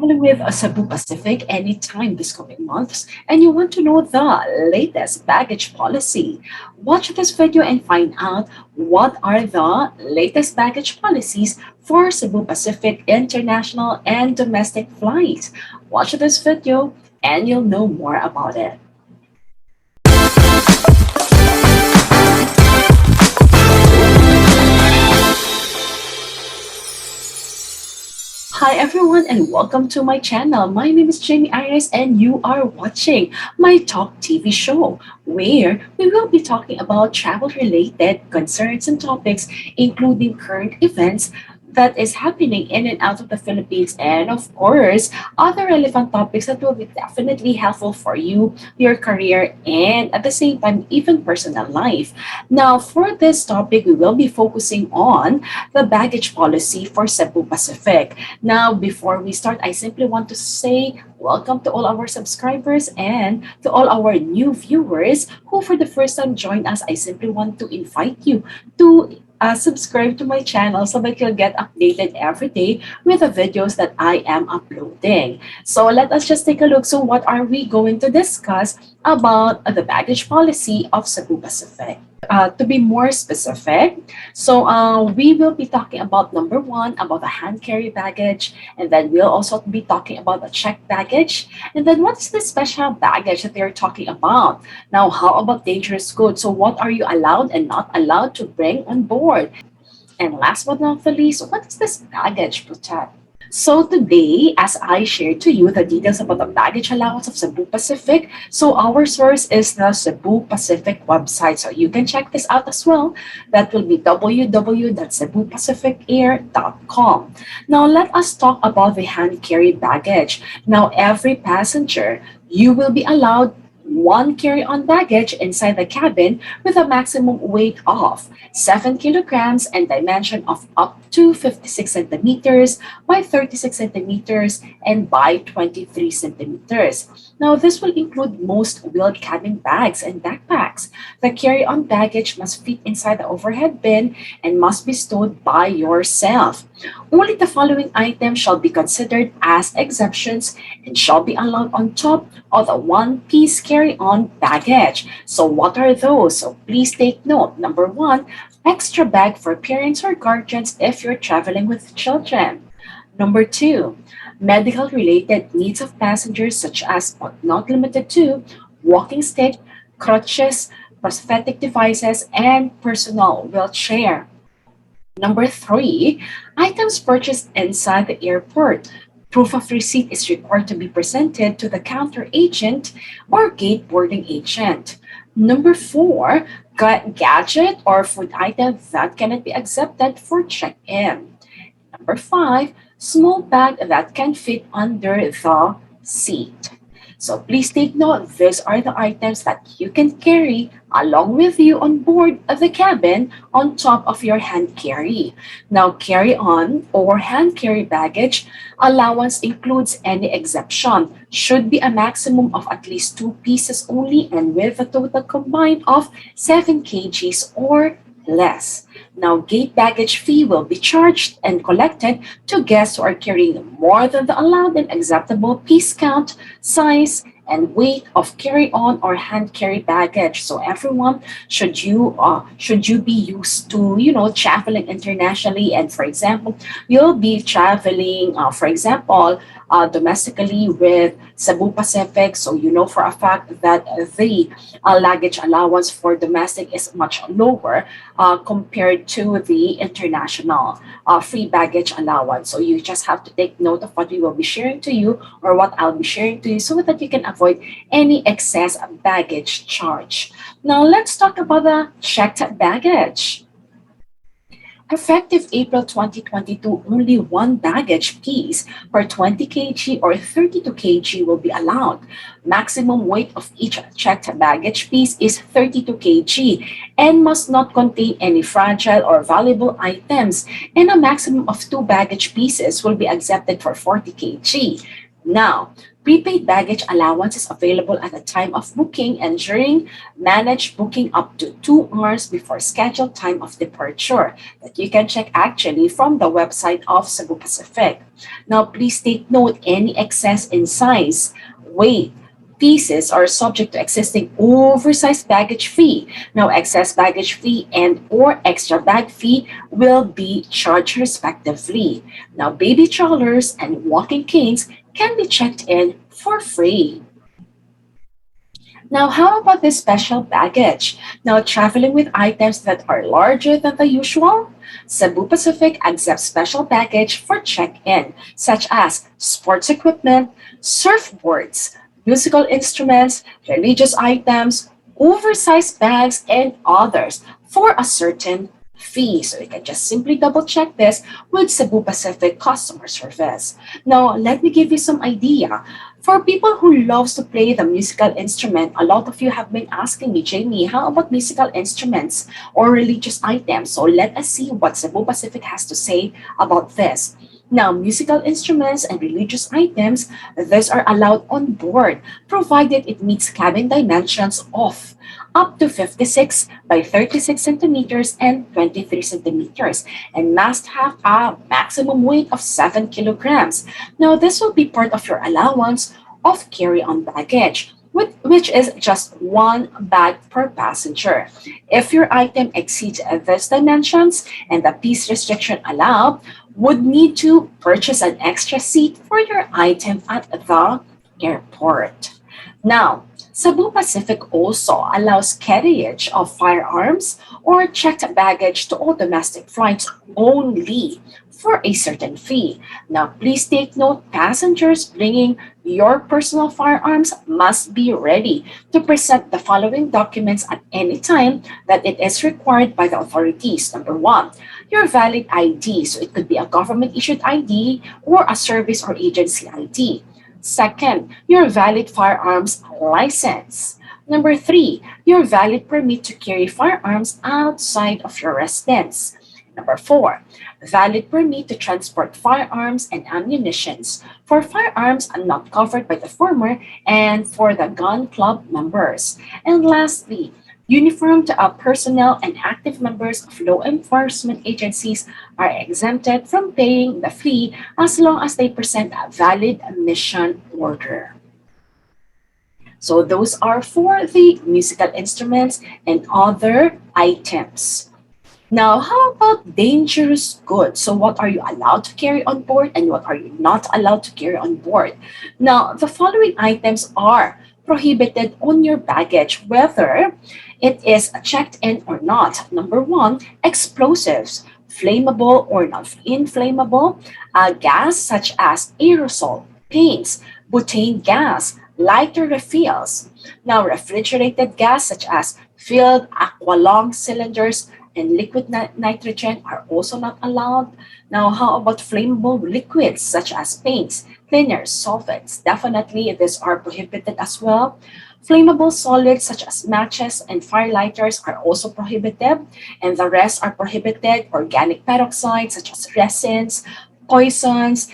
traveling with a Cebu Pacific anytime this coming months and you want to know the latest baggage policy, watch this video and find out what are the latest baggage policies for Cebu Pacific international and domestic flights. Watch this video and you'll know more about it. Hi everyone and welcome to my channel. My name is Jamey Iris and you are watching my Talk TV show where we will be talking about travel related concerns and topics including current events that is happening in and out of the Philippines and of course other relevant topics that will be definitely helpful for you, your career and at the same time even personal life. Now for this topic we will be focusing on the baggage policy for Cebu Pacific. Now, before we start, I simply want to say welcome to all our subscribers and to all our new viewers who for the first time join us. I simply want to invite you to subscribe to my channel so that you'll get updated every day with the videos that I am uploading. So let us just take a look. So what are we going to discuss about the baggage policy of Cebu Pacific? To be more specific, we will be talking about number one, about the hand carry baggage, and then we'll also be talking about the checked baggage, and then what's the special baggage that they're talking about? Now, how about dangerous goods? So what are you allowed and not allowed to bring on board? And last but not the least, what does this baggage protect? So today, as I shared to you the details about the baggage allowance of Cebu Pacific, so our source is the Cebu Pacific website. So you can check this out as well. That will be www.cebupacificair.com. Now let us talk about the hand carry baggage. Now every passenger, you will be allowed one carry-on baggage inside the cabin with a maximum weight of 7 kilograms and dimension of up to 56 centimeters by 36 centimeters and by 23 centimeters. Now, this will include most wheeled cabin bags and backpacks. The carry-on baggage must fit inside the overhead bin and must be stowed by yourself. Only the following items shall be considered as exceptions and shall be allowed on top of the one-piece carry-on baggage. So what are those? So please take note. Number one, extra bag for parents or guardians if you're traveling with children. Number two, medical-related needs of passengers such as but not limited to walking stick, crutches, prosthetic devices, and personal wheelchair. Number three, items purchased inside the airport. Proof of receipt is required to be presented to the counter agent or gate boarding agent. Number four, gadget or food item that cannot be accepted for check-in. Number five, small bag that can fit under the seat. So please take note, these are the items that you can carry along with you on board of the cabin on top of your hand carry. Now, carry-on or hand carry baggage allowance includes any exception. Should be a maximum of at least 2 pieces only and with a total combined of 7 kgs or less. Now, gate baggage fee will be charged and collected to guests who are carrying more than the allowed and acceptable piece count, size, and weight of carry-on or hand carry baggage. So everyone, should you be used to traveling internationally, and for example, you'll be traveling, for example, domestically with Cebu Pacific. So you know for a fact that the luggage allowance for domestic is much lower compared to the international free baggage allowance. So you just have to take note of what we will be sharing to you or what I'll be sharing to you so that you can avoid any excess baggage charge. Now let's talk about the checked baggage. Effective April 2022, only one baggage piece per 20 kg or 32 kg will be allowed. Maximum weight of each checked baggage piece is 32 kg and must not contain any fragile or valuable items, and a maximum of 2 baggage pieces will be accepted for 40 kg. Now, prepaid baggage allowance is available at the time of booking and during managed booking up to 2 hours before scheduled time of departure that you can check actually from the website of Cebu Pacific. Now, please take note any excess in size, weight, pieces are subject to existing oversized baggage fee. Now, excess baggage fee and or extra bag fee will be charged respectively. Now, baby strollers and walking canes can be checked in for free. Now, how about this special baggage? Now, traveling with items that are larger than the usual? Cebu Pacific accepts special baggage for check-in, such as sports equipment, surfboards, musical instruments, religious items, oversized bags, and others for a certain fee. So you can just simply double check this with Cebu Pacific customer service. Now, let me give you some idea. For people who loves to play the musical instrument, a lot of you have been asking me, Jamie, how about musical instruments or religious items? So let us see what Cebu Pacific has to say about this. Now, musical instruments and religious items, these are allowed on board, provided it meets cabin dimensions of up to 56 by 36 centimeters and 23 centimeters, and must have a maximum weight of 7 kilograms. Now, this will be part of your allowance of carry-on baggage, which is just one bag per passenger. If your item exceeds these dimensions and the piece restriction allowed, would need to purchase an extra seat for your item at the airport. Now, Cebu Pacific also allows carriage of firearms or checked baggage to all domestic flights only for a certain fee. Now, please take note passengers bringing your personal firearms must be ready to present the following documents at any time that it is required by the authorities. Number one, your valid ID. So it could be a government issued ID or a service or agency ID. Second, your valid firearms license. Number three, your valid permit to carry firearms outside of your residence. Number four, valid permit to transport firearms and ammunitions for firearms not covered by the former and for the gun club members. And lastly, uniformed personnel and active members of law enforcement agencies are exempted from paying the fee as long as they present a valid mission order. So those are for the musical instruments and other items. Now, how about dangerous goods? So, what are you allowed to carry on board and what are you not allowed to carry on board? Now, the following items are prohibited on your baggage, whether it is checked in or not. Number one, explosives, flammable or non inflammable, gas such as aerosol, paints, butane gas, lighter refills. Now, refrigerated gas such as filled aqualung cylinders and liquid nitrogen are also not allowed. Now, how about flammable liquids such as paints, cleaners, solvents? Definitely, these are prohibited as well. Flammable solids such as matches and firelighters are also prohibited, and the rest are prohibited. Organic peroxides such as resins, poisons,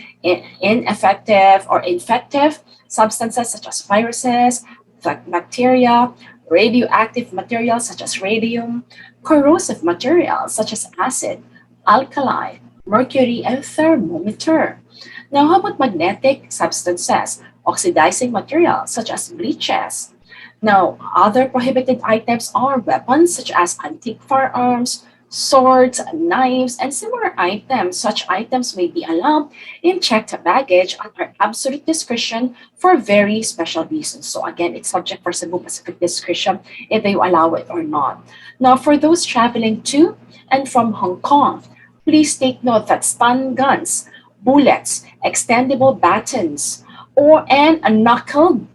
ineffective or infective substances such as viruses, bacteria, radioactive materials such as radium, corrosive materials such as acid, alkali, mercury, and thermometer. Now, how about magnetic substances, oxidizing materials such as bleaches? Now, other prohibited items are weapons such as antique firearms, swords, knives, and similar items. Such items may be allowed in checked baggage at our absolute discretion for very special reasons. So again, it's subject for Cebu Pacific discretion if they allow it or not. Now, for those traveling to and from Hong Kong, please take note that stun guns, bullets, extendable batons, and knuckle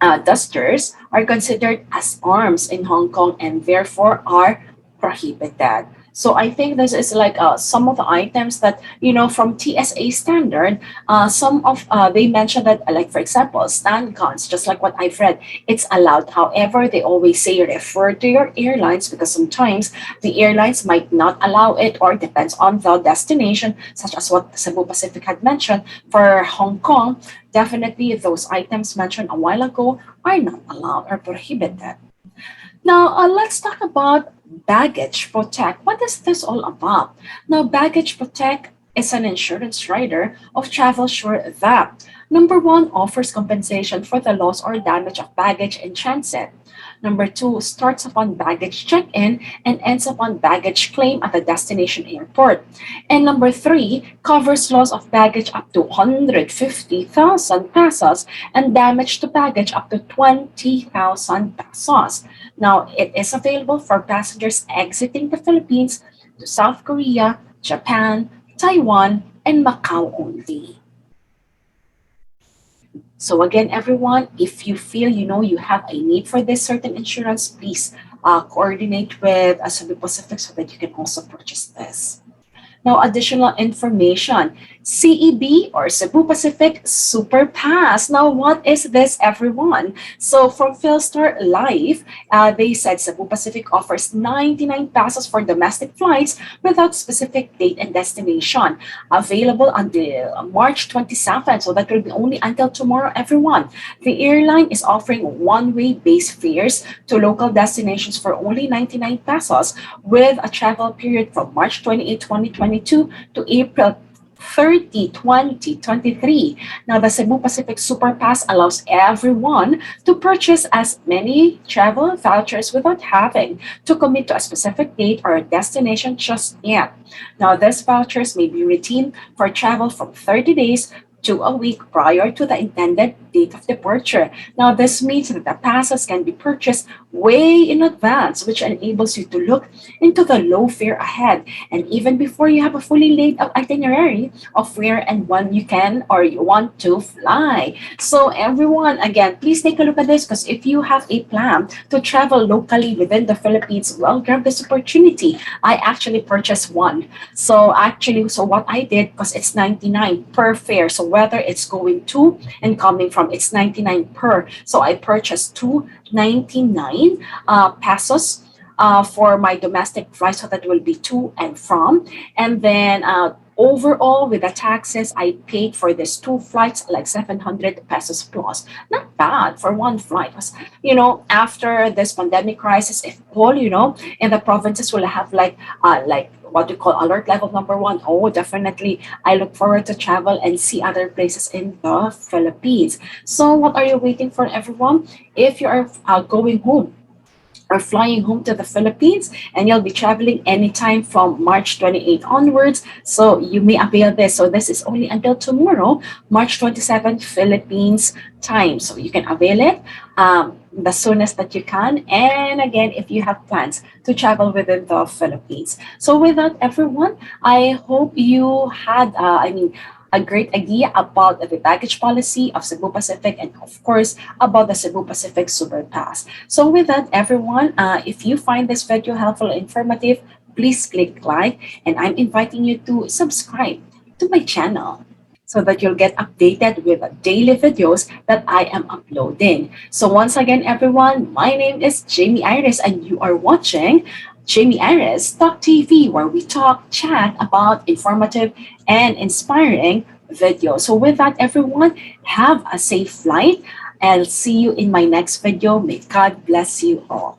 dusters are considered as arms in Hong Kong and therefore are prohibited. So I think this is like some of the items that, from TSA standard, some of they mentioned that, like for example, stand guns, just like what I've read, it's allowed. However, they always say refer to your airlines because sometimes the airlines might not allow it or depends on the destination, such as what Cebu Pacific had mentioned for Hong Kong. Definitely, those items mentioned a while ago are not allowed or prohibited. Now, let's talk about Baggage Protect. What is this all about? Now, Baggage Protect is an insurance rider of TravelSure that number one offers compensation for the loss or damage of baggage in transit. Number two starts upon baggage check-in and ends upon baggage claim at the destination airport. And number three covers loss of baggage up to 150,000 pesos and damage to baggage up to 20,000 pesos. Now, it is available for passengers exiting the Philippines to South Korea, Japan, Taiwan, and Macau only. So again, everyone, if you feel you have a need for this certain insurance, please coordinate with Cebu Pacific so that you can also purchase this. Now, additional information. CEB or Cebu Pacific Super Pass. Now, what is this, everyone? So, from Philstar Live, they said Cebu Pacific offers 99 pesos for domestic flights without specific date and destination. Available until March 27th. So, that will be only until tomorrow, everyone. The airline is offering one-way base fares to local destinations for only 99 pesos with a travel period from March 28, 2022 to April 30, 2023. Now, the Cebu Pacific Super Pass allows everyone to purchase as many travel vouchers without having to commit to a specific date or a destination just yet. Now, these vouchers may be redeemed for travel from 30 days to a week prior to the intended date of departure. Now, this means that the passes can be purchased way in advance, which enables you to look into the low fare ahead. And even before you have a fully laid out itinerary of where and when you can or you want to fly. So, everyone, again, please take a look at this because if you have a plan to travel locally within the Philippines, well, grab this opportunity. I actually purchased one. So what I did, because it's 99 per fare, so whether it's going to and coming from, it's 99 per. So I purchased two 99 pesos for my domestic flight, so that will be to and from. And then overall, with the taxes, I paid for these two flights like 700 pesos plus. Not bad for one flight. 'Cause, after this pandemic crisis, if all, in the provinces will have like what we call alert level number one. Oh, definitely. I look forward to travel and see other places in the Philippines. So, what are you waiting for, everyone? If you are going home, are flying home to the Philippines and you'll be traveling anytime from March 28 onwards. So you may avail this. So this is only until tomorrow, March 27th, Philippines time. So you can avail it the soonest that you can. And again, if you have plans to travel within the Philippines. So with that, everyone, I hope you had, a great idea about the baggage policy of Cebu Pacific and of course about the Cebu Pacific Super Pass. So with that, everyone, if you find this video helpful and informative, please click like and I'm inviting you to subscribe to my channel so that you'll get updated with the daily videos that I am uploading. So once again, everyone, my name is Jamey Iris and you are watching Jamey Iris Talk TV, where we talk, chat about informative and inspiring videos. So with that, everyone, have a safe flight. I'll see you in my next video. May God bless you all.